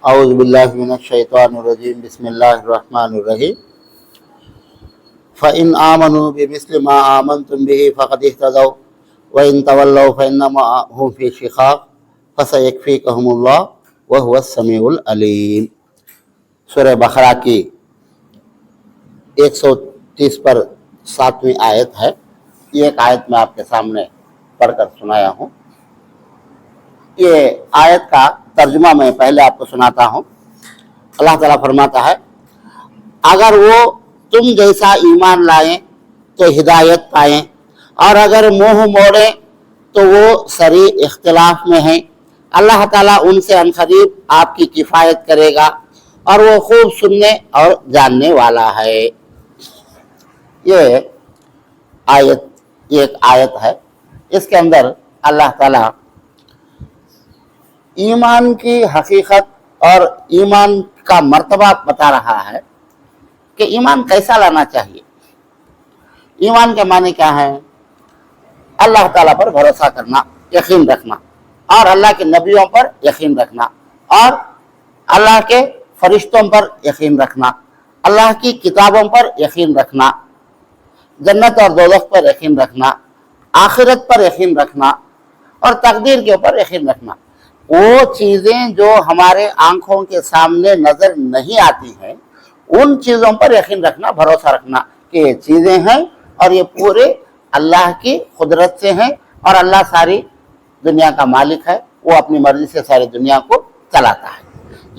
أعوذ بالله من الشيطان الرجيم بسم الله الرحمن الرحيم فإن آمنوا بمثل ما آمنتم به فقد اهتدوا وإن تولوا فإنما هم في شقاق فسيكفيكهم الله وهو السميع العليم۔ سورہ بقرہ کی 130 پر 7ویں آیت ہے۔ یہ ایک آیت میں آپ کے سامنے پڑھ کر سنایا ہوں۔ یہ آیت کا ترجمہ میں پہلے آپ کو سناتا ہوں۔ اللہ تعالیٰ فرماتا ہے، اگر وہ تم جیسا ایمان لائیں تو ہدایت پائیں، اور اگر منہ موڑیں تو وہ سری اختلاف میں ہیں۔ اللہ تعالیٰ ان سے عنقریب آپ کی کفایت کرے گا، اور وہ خوب سننے اور جاننے والا ہے۔ یہ ایک آیت ہے، اس کے اندر اللہ تعالیٰ ایمان کی حقیقت اور ایمان کا مرتبہ بتا رہا ہے کہ ایمان کیسا لانا چاہیے۔ ایمان کے معنی کیا ہے؟ اللہ تعالیٰ پر بھروسہ کرنا، یقین رکھنا، اور اللہ کے نبیوں پر یقین رکھنا، اور اللہ کے فرشتوں پر یقین رکھنا، اللہ کی کتابوں پر یقین رکھنا، جنت اور دوزخ پر یقین رکھنا، آخرت پر یقین رکھنا، اور تقدیر کے اوپر یقین رکھنا۔ وہ چیزیں جو ہمارے آنکھوں کے سامنے نظر نہیں آتی ہیں، ان چیزوں پر یقین رکھنا، بھروسہ رکھنا کہ یہ چیزیں ہیں اور یہ پورے اللہ کی قدرت سے ہیں، اور اللہ ساری دنیا کا مالک ہے، وہ اپنی مرضی سے ساری دنیا کو چلاتا ہے۔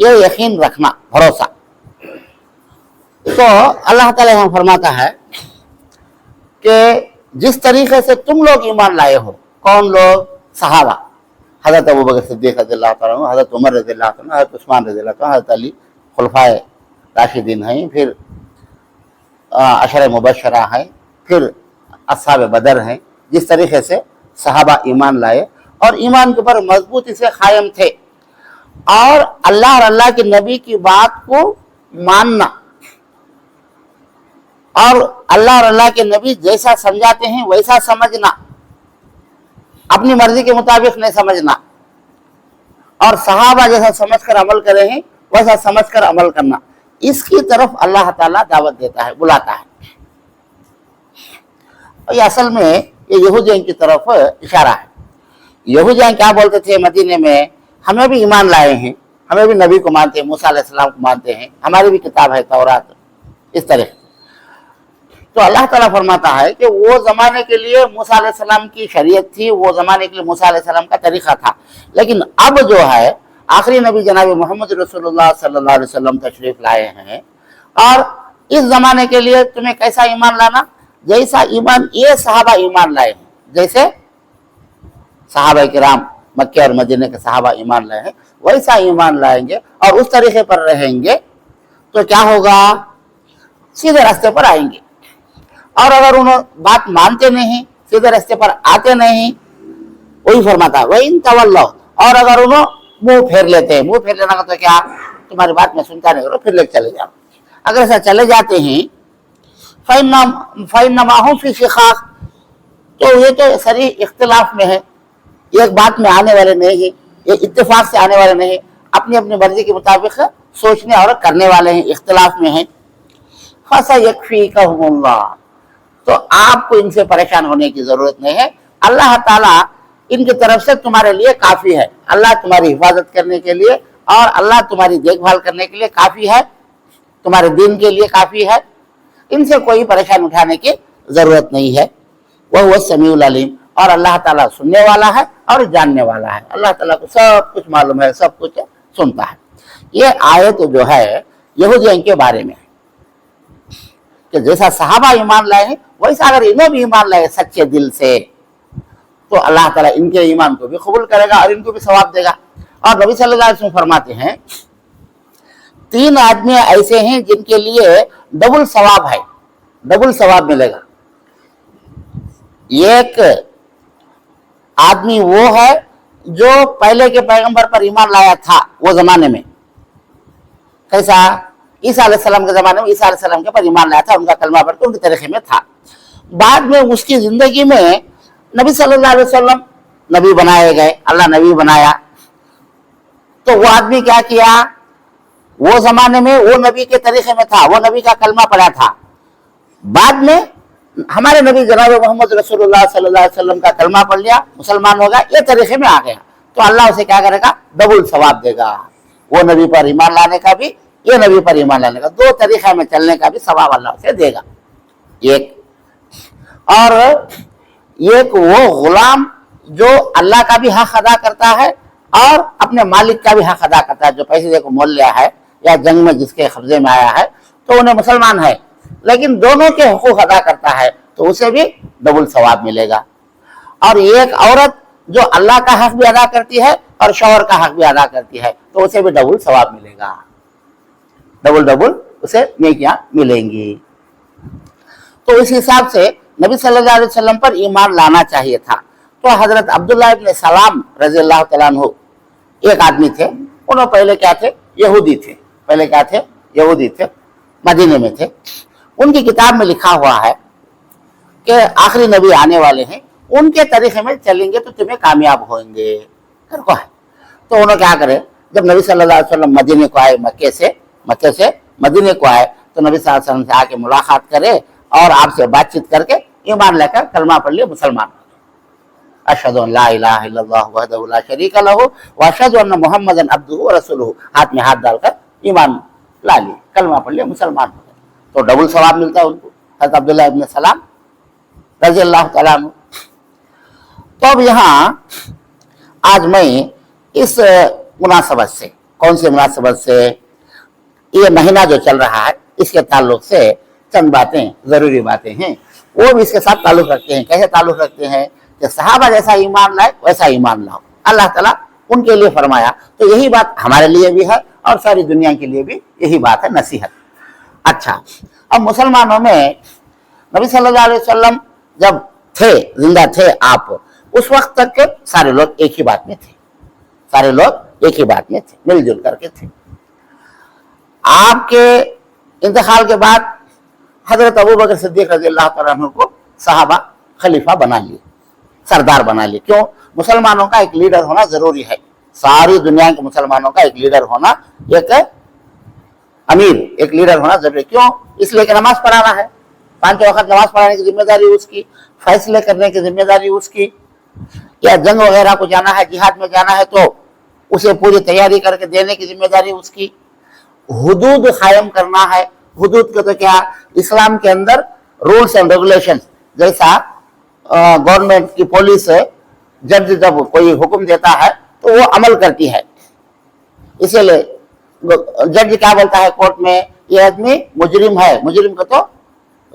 یہ یقین رکھنا، بھروسہ۔ تو اللہ تعالیٰ ہم فرماتا ہے کہ جس طریقے سے تم لوگ ایمان لائے ہو، کون لوگ؟ صحابہ، حضرت ابوبکر صدیق رضی اللہ تعالیٰ عنہ، حضرت عمر رضی اللہ عنہ، حضرت عثمان رضی اللہ عنہ، حضرت علی، خلفائے راشدین ہیں، پھر عشرہ مبشرہ ہیں، پھر اصحاب بدر ہیں۔ جس طریقے سے صحابہ ایمان لائے اور ایمان کے اوپر مضبوطی سے قائم تھے، اور اللہ کے نبی کی بات کو ماننا، اور اللہ کے نبی جیسا سمجھاتے ہیں ویسا سمجھنا، اپنی مرضی کے مطابق نہیں سمجھنا، اور صحابہ جیسا سمجھ کر عمل کرے ہیں ویسا سمجھ کر عمل کرنا، اس کی طرف اللہ تعالیٰ دعوت دیتا ہے، بلاتا ہے۔ یہ اصل میں یہ یہودیوں کی طرف اشارہ ہے۔ یہودیاں کیا بولتے تھے مدینے میں؟ ہمیں بھی ایمان لائے ہیں، ہمیں بھی نبی کو مانتے ہیں، موسیٰ علیہ السلام کو مانتے ہیں، ہماری بھی کتاب ہے تورات، اس طرح۔ تو اللہ تعالیٰ فرماتا ہے کہ وہ زمانے کے لیے موسیٰ علیہ السلام کی شریعت تھی، وہ زمانے کے لیے موسیٰ علیہ السلام کا طریقہ تھا، لیکن اب جو ہے آخری نبی جناب محمد رسول اللہ صلی اللہ علیہ وسلم تشریف لائے ہیں، اور اس زمانے کے لیے تمہیں کیسا ایمان لانا؟ جیسا ایمان یہ صحابہ ایمان لائے ہیں، جیسے صحابہ کرام مکہ اور مدینہ کے صحابہ ایمان لائے ہیں، ویسا ایمان لائیں گے اور اس طریقے پر رہیں گے تو کیا ہوگا؟ سیدھے راستے پر آئیں گے۔ اور اگر انہوں بات مانتے نہیں، سیدھے راستے پر آتے نہیں، وہی فرماتا ہے وَإِن تَوَلَّوْا، اور اگر انہوں منہ پھیر لیتے ہیں، منہ پھیر لینا کا تو کیا؟ تمہاری بات میں سنتا نہیں کرو، پھر لے چلے جاؤ۔ اگر ایسا چلے جاتے ہیں فَإِنَّمَا هُمْ فِي شِقَاقٍ، تو یہ تو سری اختلاف میں ہے، ایک بات میں آنے والے نہیں ہیں، یہ اتفاق سے آنے والے نہیں ہیں، اپنی اپنی مرضی کے مطابق سوچنے اور کرنے والے ہیں، اختلاف میں ہیں۔ فَسَيَكْفِيكَهُمُ اللَّهُ، تو آپ کو ان سے پریشان ہونے کی ضرورت نہیں ہے، اللہ تعالیٰ ان کی طرف سے تمہارے لیے کافی ہے۔ اللہ تمہاری حفاظت کرنے کے لیے اور اللہ تمہاری دیکھ بھال کرنے کے لیے کافی ہے، تمہارے دین کے لیے کافی ہے، ان سے کوئی پریشان اٹھانے کی ضرورت نہیں ہے۔ وَهُوَ السَّمِيعُ الْعَلِيمُ، اور اللہ تعالیٰ سننے والا ہے اور جاننے والا ہے، اللہ تعالیٰ کو سب کچھ معلوم ہے، سب کچھ سنتا ہے۔ یہ آیت جو ہے یہودیوں کے بارے میں ہے کہ جیسا صحابہ ایمان لائے ہیں ویسا اگر انہوں بھی ایمان لائے سچے دل سے تو اللہ تعالیٰ ان کے ایمان کو بھی قبول کرے گا اور ان کو بھی ثواب دے گا۔ اور نبی صلی اللہ علیہ وسلم فرماتے ہیں 3 آدمی ایسے ہیں جن کے لیے ڈبل ثواب ہے، ڈبل ثواب ملے گا۔ ایک آدمی وہ ہے جو پہلے کے پیغمبر پر ایمان لایا تھا، وہ زمانے میں کیسا؟ عیسیٰ علیہ السلام کے زمانے میں عیسیٰ علیہ السلام کے پر ایمان لایا تھا، ان کا کلمہ پڑھ کے ان کے طریقے میں تھا۔ بعد میں اس کی زندگی میں نبی صلی اللہ علیہ وسلم نبی بنائے گئے، اللہ نبی بنایا، تو وہ آدمی کیا کیا؟ وہ زمانے میں وہ نبی کے طریقے میں تھا, وہ نبی کا کلمہ پڑھا تھا. بعد میں ہمارے نبی جناب محمد رسول اللہ صلی اللہ علیہ وسلم کا کلمہ پڑھ لیا, مسلمان ہو گیا, یہ طریقے میں آ گیا, تو اللہ اسے کیا کرے گا, ڈبل ثواب دے گا. وہ نبی پر ایمان لانے کا بھی, یہ نبی پر ایمان لانے کا, دو طریقے میں چلنے کا بھی ثواب اللہ اسے دے گا. ایک اور ایک وہ غلام جو اللہ کا بھی حق ادا کرتا ہے اور اپنے مالک کا بھی حق ادا کرتا ہے, جو پیسے کو مول لیا ہے یا جنگ میں جس کے قبضے میں آیا ہے تو انہیں مسلمان ہے, لیکن دونوں کے حقوق ادا کرتا ہے تو اسے بھی ڈبل ثواب ملے گا. اور ایک عورت جو اللہ کا حق بھی ادا کرتی ہے اور شوہر کا حق بھی ادا کرتی ہے تو اسے بھی ڈبل ثواب ملے گا, ڈبل اسے نیکیاں ملیں گی. تو اس حساب سے نبی صلی اللہ علیہ وسلم پر ایمان لانا چاہیے تھا. تو حضرت عبداللہ ابن سلام رضی اللہ تعالیٰ عنہ ایک آدمی تھے, انہوں پہلے کیا تھے, یہودی تھے, پہلے کیا تھے, یہودی تھے, مدینے میں تھے. ان کی کتاب میں لکھا ہوا ہے کہ آخری نبی آنے والے ہیں, ان کے طریقے میں چلیں گے تو تمہیں کامیاب ہوئیں گے. تو انہوں کیا کرے, جب نبی صلی اللہ علیہ وسلم مدینے کو آئے, مکے سے مدینے کو آئے, تو نبی صلی اللہ علیہ وسلم سے آ کے ملاقات کرے اور آپ سے بات چیت کر کے ایمان لے کر کلمہ پڑھ لیے, مسلمان ہو گئے. اشہد ان لا الہ الا اللہ وحدہ لا شریک لہ واشہد ان محمدا عبدہ ورسولہ, ہاتھ میں ہاتھ ڈال کر ایمان لا لیے, کلمہ پڑھ لیے, مسلمان ہو گئے. تو ڈبل ثواب ملتا ہے ان کو, حضرت عبداللہ ابن سلام رضی اللہ تعالیٰ عنہ. تو اب یہاں آج میں اس مناسبت سے, کون سی مناسبت سے, یہ مہینہ جو چل رہا ہے اس کے تعلق سے چند باتیں, ضروری باتیں ہیں, وہ بھی اس کے ساتھ تعلق رکھتے ہیں. کیسے تعلق رکھتے ہیں کہ صحابہ جیسا ایمان لائے ویسا ایمان لاؤ, اللہ تعالیٰ ان کے لیے فرمایا. تو یہی بات ہمارے لیے بھی ہے اور ساری دنیا کے لیے بھی یہی بات ہے, نصیحت. اچھا, اب مسلمانوں میں نبی صلی اللہ علیہ وسلم جب تھے, زندہ تھے آپ, اس وقت تک کے سارے لوگ ایک ہی بات میں تھے, سارے لوگ ایک ہی بات میں تھے, مل جل کر کے تھے. آپ کے انتقال کے بعد حضرت ابوبکر صدیق رضی اللہ تعالیٰ عنہ کو صحابہ خلیفہ بنا لیے, سردار بنا لیے. کیوں؟ مسلمانوں کا ایک لیڈر ہونا ضروری ہے, ساری دنیا کے مسلمانوں کا ایک لیڈر ہونا, ایک امیر, ایک لیڈر ہونا ضروری ہے. کیوں؟ اس لیے کہ نماز پڑھانا ہے, 5 وقت نماز پڑھانے کی ذمہ داری اس کی, فیصلے کرنے کی ذمہ داری اس کی, یا جنگ وغیرہ کو جانا ہے, جہاد میں جانا ہے تو اسے پوری تیاری کر کے دینے کی ذمہ داری اس کی. حدود قائم کرنا ہے. حدود کے تو کیا, اسلام کے اندر رولز اینڈ ریگولیشن, جیسا گورنمنٹ کی پولیس جج جب کوئی حکم دیتا ہے تو وہ عمل کرتی ہے. اسی لیے جج کیا بولتا ہے کورٹ میں, یہ آدمی مجرم ہے, مجرم کو تو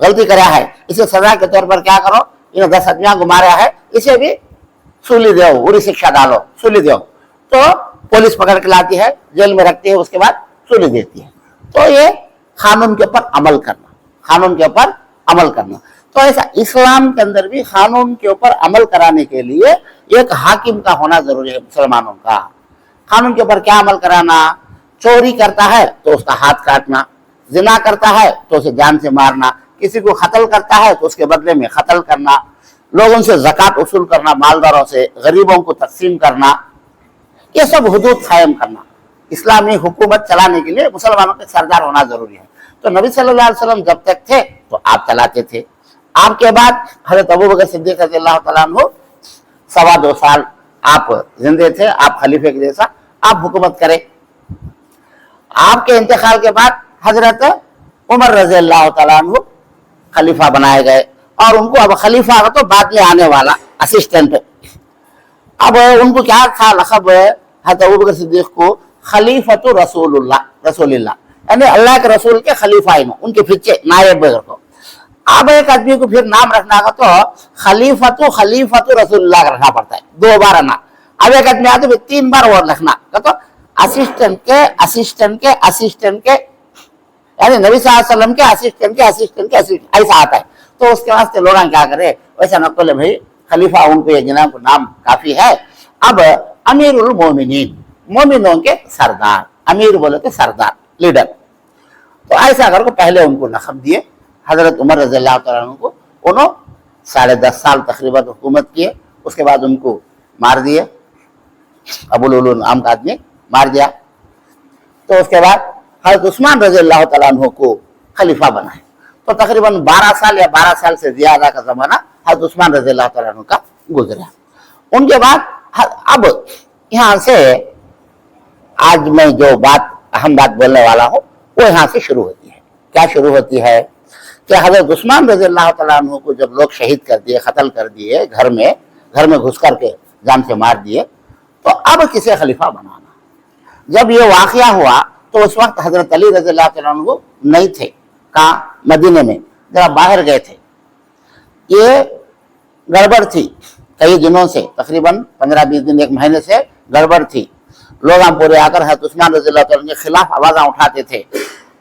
غلطی کرا ہے, اسے سزا کے طور پر کیا کرو, انہیں 10 آدمیاں کو مارا ہے, اسے بھی سولی دو, بری شکشا ڈالو, سولی دو. تو پولیس پکڑ کے لاتی ہے, جیل میں رکھتی ہے, اس کے بعد سولی دیتی ہے. تو یہ قانون کے اوپر عمل کرنا, قانون کے اوپر عمل کرنا. تو ایسا اسلام کے اندر بھی قانون کے اوپر عمل کرانے کے لیے ایک حاکم کا ہونا ضروری ہے. مسلمانوں کا قانون کے اوپر کیا عمل کرانا, چوری کرتا ہے تو اس کا ہاتھ کاٹنا, زنا کرتا ہے تو اسے جان سے مارنا, کسی کو قتل کرتا ہے تو اس کے بدلے میں قتل کرنا, لوگوں سے زکوٰۃ وصول کرنا, مالداروں سے, غریبوں کو تقسیم کرنا, یہ سب حدود قائم کرنا. اسلامی حکومت چلانے کے لیے مسلمانوں کے سردار ہونا ضروری ہے. تو نبی صلی اللہ علیہ وسلم جب تک تھے تو آپ چلاتے تھے. آپ کے بعد حضرت ابوبکر صدیق رضی اللہ تعالیٰ عنہ 2.25 سال آپ زندے تھے, آپ خلیفے کے جیسا آپ حکومت کرے. آپ کے انتقال کے بعد حضرت عمر رضی اللہ تعالیٰ عنہ خلیفہ بنائے گئے, اور ان کو اب خلیفہ تو بعد میں آنے والا اسسٹنٹ. اب ان کو کیا تھا لقب, حضرت ابوبکر صدیق کو خلیفۃ رسول اللہ, یعنی اللہ کے رسول کے خلیفہ, ان کے پیچھے نائب کو. اب ایک آدمی کو پھر نام رکھنا کا تو خلیفۃ رسول اللہ کا رکھنا پڑتا ہے, 2 بار نام. اب ایک آدمی آتے 3 بار اور رکھنا تو اسسٹنٹ کے یعنی نبی صلی اللہ علیہ وسلم کے اسسٹنٹ کے ایسا آتا ہے. تو اس کے واسطے لوگ کیا کرے, ویسا نہ بولے بھائی خلیفہ ان کو یہ جناب کو نام کافی ہے. اب امیر المومنین, مومنوں کے سردار, امیر بولے تو سردار, لیڈر. تو ایسا کر کو پہلے ان کو لقب دیے. حضرت عمر رضی اللہ تعالیٰ عنہ کو انہوں 10.5 سال تقریباً حکومت کیے. اس کے بعد ان کو مار دیے, ابو لولو نام کا آدمی مار دیا. تو اس کے بعد हज़रत उस्मान रज़ी अल्लाह तआला अन्हु को खलीफा बनाए। तो तकरीबन 12 साल या 12 साल से ज़्यादा का ज़माना हज़रत उस्मान रज़ी अल्लाह तआला अन्हु का गुजरा। उनके बाद अब यहाँ से आज मैं जो बात अहम बात बोलने वाला हूँ वो यहाँ से शुरू होती है। क्या शुरू होती है कि हज़रत उस्मान रज़ी अल्लाह तआला अन्हु को जब लोग शहीद कर दिए, कत्ल कर दिए, घर में घुस करके जान से मार दिए, तो अब किसे खलीफा बनाना। जब ये वाक़या हुआ तो उस वक्त हज़रत अली रज़ी अल्लाह तआला अन्हु नहीं थे, कहाँ, मदीने में, जरा बाहर गए थे। ये गड़बड़ थी कई दिनों से, तकरीबन 15-20 दिन, 1 महीने से गड़बड़ थी। लोग हम पूरे आकर हज़रत उस्मान रज़ी अल्लाह तआला के खिलाफ आवाज़ उठाते थे,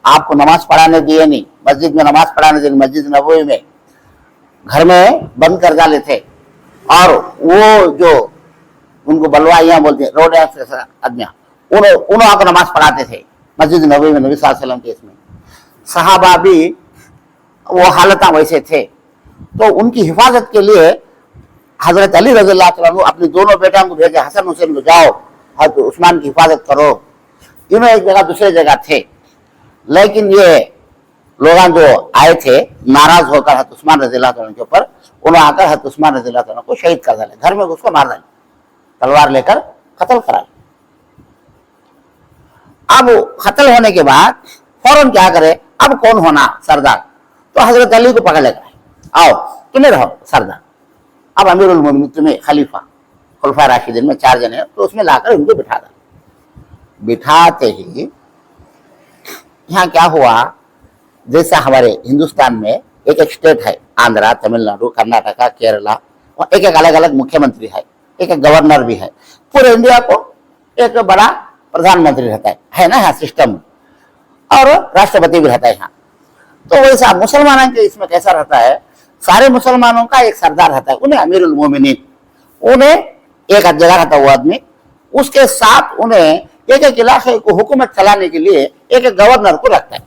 आपको नमाज पढ़ाने दिए नहीं, मस्जिद में नमाज पढ़ाने दिए, मस्जिद नबवी में, घर में बंद कर डाले थे। और वो जो उनको बलवाइयाँ बोलते हैं, रोड आदमी, उन्होंने आकर नमाज पढ़ाते थे मस्जिद नबवी में, नबी सल्लल्लाहु अलैहि वसल्लम के इसमें। सहाबा भी वो हालत वैसे थे। तो उनकी हिफाजत के लिए हज़रत अली रज़ी अल्लाह तआला अन्हु अपने दोनों बेटों को भेजे, हसन हुसैन को जाओ हज़रत उस्मान की हिफाजत करो। तीनों एक जगह दूसरे जगह थे, लेकिन ये लोग जो आए थे नाराज होकर हज़रत उस्मान रज़ी अल्लाह तआला के ऊपर, उन्होंने आकर हज़रत उस्मान रज़ी अल्लाह तआला को शहीद कर डाले, घर में उसको मार डाले, तलवार लेकर कत्ल करा। अब कत्ल होने के बाद फौरन क्या करे, अब कौन होना सरदार। तो हज़रत अली को पकड़ लेकर, आओ तुम्हें रहो सरदार, अब अमीरुल मोमिनीन तुम्हें खलीफा, खुलफा राशिदीन में 4 जने, तो उसमें लाकर उनको बिठा डाला। बिठाते ही यहाँ क्या हुआ, जैसा हमारे हिंदुस्तान में एक स्टेट है, आंध्रा, तमिलनाडु, कर्नाटका, केरला, और एक अलग अलग मुख्यमंत्री है, एक गवर्नर भी है। पूरे इंडिया को एक बड़ा प्रधानमंत्री रहता है ना यहाँ सिस्टम, और राष्ट्रपति भी रहता है यहाँ। तो वैसा मुसलमानों के इसमें कैसा रहता है, सारे मुसलमानों का एक सरदार रहता है, उन्हें अमीरुल मोमिनीन, उन्हें एक जगह रहता है वो आदमी, उसके साथ उन्हें एक एक इलाके को हुकूमत चलाने के लिए एक एक गवर्नर को रखता है।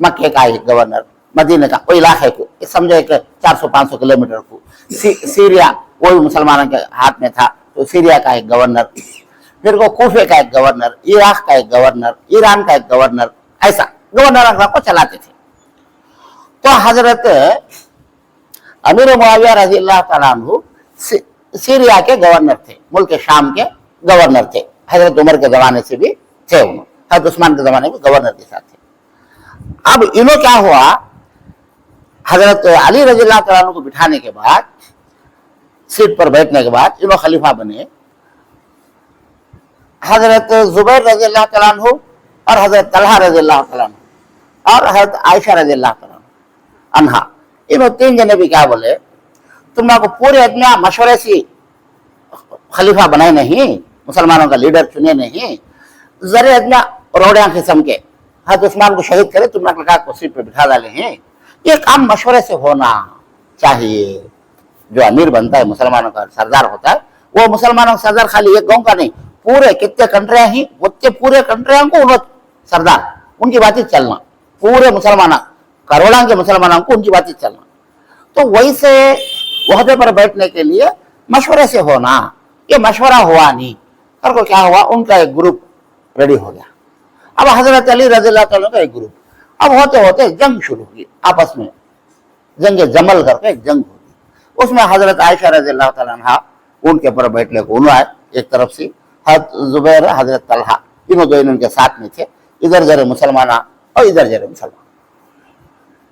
मक्के का एक गवर्नर, मदीने का वो इलाके को, समझो एक 400-500 किलोमीटर को, सीरिया वो भी मुसलमानों के हाथ में था, तो सीरिया का एक गवर्नर, फिर वो कूफे का एक गवर्नर, इराक का एक गवर्नर, ईरान का एक गवर्नर, ऐसा गवर्नर को चलाते थे। तो हजरत अमीर मुआविया रज़ी अल्लाह तआला अन्हु सीरिया के गवर्नर थे, मुल्क शाम के गवर्नर थे, हजरत उमर के जमाने से भी थे, उन्होंने हजरत उस्मान के जमाने में गवर्नर के साथ थे। अब इन्हों क्या हुआ, हजरत अली रज़ी अल्लाह तआला अन्हु को बिठाने के बाद, सीट पर बैठने के बाद इन्हों खलीफा बने। हजरत जुबैर रज़ी अल्लाह तआला अन्हु और हजरत तलहा रज़ी अल्लाह तआला अन्हु और हजरत आयशा रज़ी अल्लाह तआला अन्हा, इन्हों 3 जने भी क्या बोले, तुम लोग पूरे इतना मशवरे से खलीफा बनाए नहीं, मुसलमानों का लीडर चुने नहीं, जरे इतना रोड़िया किस्म के हजरत उस्मान को शहीद करे, तुम लोग को सीट पे बिठा डाले हैं। ये काम मशवरे से होना चाहिए। जो अमीर बनता है, मुसलमानों का सरदार होता है, वो मुसलमानों का सरदार खाली एक गांव का नहीं, पूरे कितने कंट्रियां ही, उतने पूरे कंट्रियों को उन्होंने सरदार, उनकी बातें चलना, पूरे मुसलमान करोड़ों के मुसलमानों को उनकी बातें चलना। तो वैसे वहदे पर बैठने के लिए मशवरे से होना, ये मशवरा हुआ नहीं, और को क्या हुआ, उनका एक ग्रुप रेडी हो गया। अब हजरत अली रज़ी अल्लाह तआला का एक ग्रुप, अब होते होते जंग शुरू हुई आपस में, जंग जमल करके एक जंग होगी। उसमें हजरत आयशा रज़ी अल्लाह तआला अन्हा उनके ऊपर बैठने को उन्होंने एक तरफ से, हजरत जुबैर हजरत तलहा तीनों दो इनके साथ में थे, इधर जरे मुसलमान और इधर जरे मुसलमान।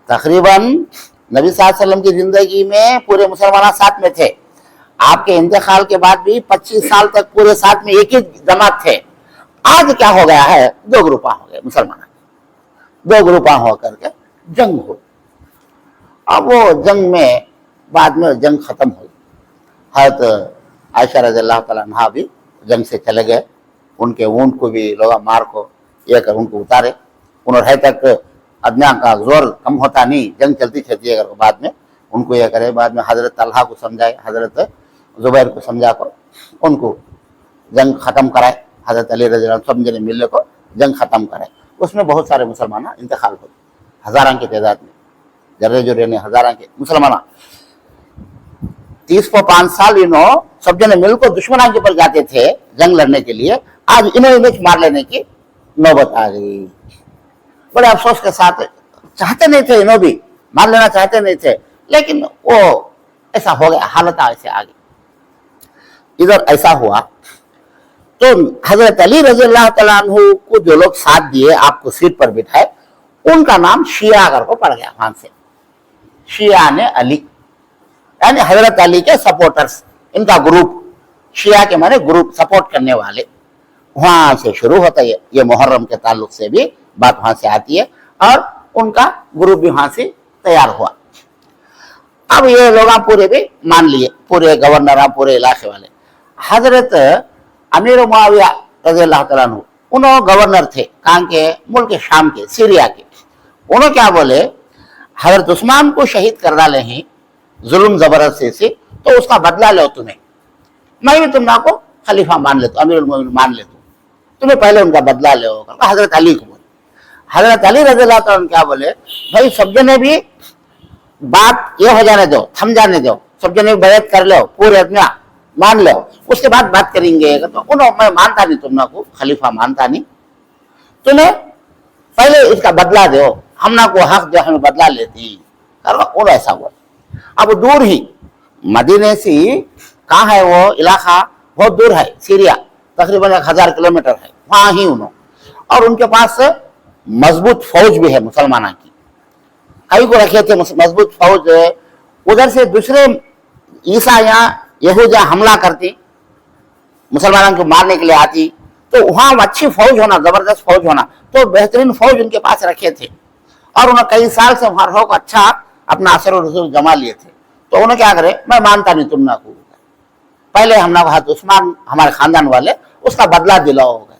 तकरीबन नबी सल्लल्लाहु अलैहि वसल्लम की जिंदगी में पूरे मुसलमान साथ में थे, आपके इंतकाल के बाद भी 25 साल तक पूरे साथ में एक ही जमात थे। आज क्या हो गया है, 2 ग्रुपा हो गए मुसलमान, 2 ग्रुपा होकर के जंग हो। अब वो जंग में बाद में जंग खत्म हुई, हजरत आयशा रज़ी अल्लाह तआला अन्हा भी जंग से चले गए, उनके ऊंट को भी लोग मार को ये कर उनको उतारे। उन्होंने तक अदना का जोर कम होता नहीं, जंग चलती चलती है, बाद में उनको यह करे, बाद में हजरत तलहा को समझाए, हजरत जुबैर को समझा कर उनको जंग खत्म कराए, हजरत अली रज़ी अल्लाह समझने मिलने को जंग खत्म कराए। उसमें बहुत सारे मुसलमान इंतकाल हो, हजारों की तादाद में, जर्रे जो रहने हजारों के मुसलमान 30-5 साल इन्हों सब जने मिलकर दुश्मनों के ऊपर जाते थे जंग लड़ने के लिए। आज इन्हें मार लेने की नौबत आ गई। बड़े अफसोस के साथ, चाहते नहीं थे, इन्हों भी मान लेना चाहते नहीं थे, लेकिन वो ऐसा हो गया, हालत ऐसे आ गई। इधर ऐसा हुआ तो हजरत अली रजी अल्लाह तआला अन्हु को जो लोग साथ दिए, आपको सीट पर बिठाए, उनका नाम शिया अगर को पड़ गया। वहां से शिया ने अली, यानी हजरत अली के सपोर्टर्स, इनका ग्रुप, शिया के माने ग्रुप, सपोर्ट करने वाले, वहां से शुरू होता है। ये मुहर्रम के ताल्लुक से भी बात वहां से आती है और उनका ग्रुप भी वहां से तैयार हुआ। अब ये लोग पूरे भी मान लिए, पूरे गवर्नर, पूरे इलाके वाले। हजरत अमीर मुआविया रज़ी अल्लाह तआला अन्हु, उन्होंने गवर्नर थे कहाँ के, मुल्क शाम के, सीरिया के। उन्होंने क्या बोले, हजरत उस्मान को शहीद कर डाले हैं जुल्म जबरदस्ती से, तो उसका बदला लो तुम्हें, मैं भी तुम ना को खलीफा मान लेता, अमीरुल मोमिनीन मान लेता, तुम्हें पहले उनका बदला ले होगा। हजरत अली को बोले, हजरत अली रज़ी अल्लाह तआला क्या बोले, भाई सब जने भी बात ये हो जाने दो, थम जाने दो, सब जने बैत कर लो, पूरे अपना मान लो, उसके बाद बात करेंगे। तो उन्होंने, मैं मानता नहीं तुम ना को खलीफा, मानता नहीं, तुम्हें पहले इसका बदला दो, हम ना को हक जो हमें बदला लेती करो। और ऐसा हुआ। अब दूर ही मदीने से कहाँ है वो इलाका, बहुत दूर है, सीरिया, तकरीबन 1000 किलोमीटर है, वहां ही उन्होंने। और उनके पास मजबूत फौज भी है मुसलमानों की, कई को रखे थे मजबूत फौज। उधर से दूसरे ईसाइयां, यहूदियां हमला करती, मुसलमानों को मारने के लिए आती, तो वहां अच्छी फौज होना, जबरदस्त फौज होना, तो बेहतरीन फौज उनके पास रखे थे। और उन्होंने कई साल से वहां रहो अच्छा अपना असर और रसूल जमा लिए थे। तो उन्होंने क्या करे, मैं मानता नहीं तुम ना को, पहले हम ना हाथ उस्मान, हमारे खानदान वाले, उसका बदला दिलाओगे।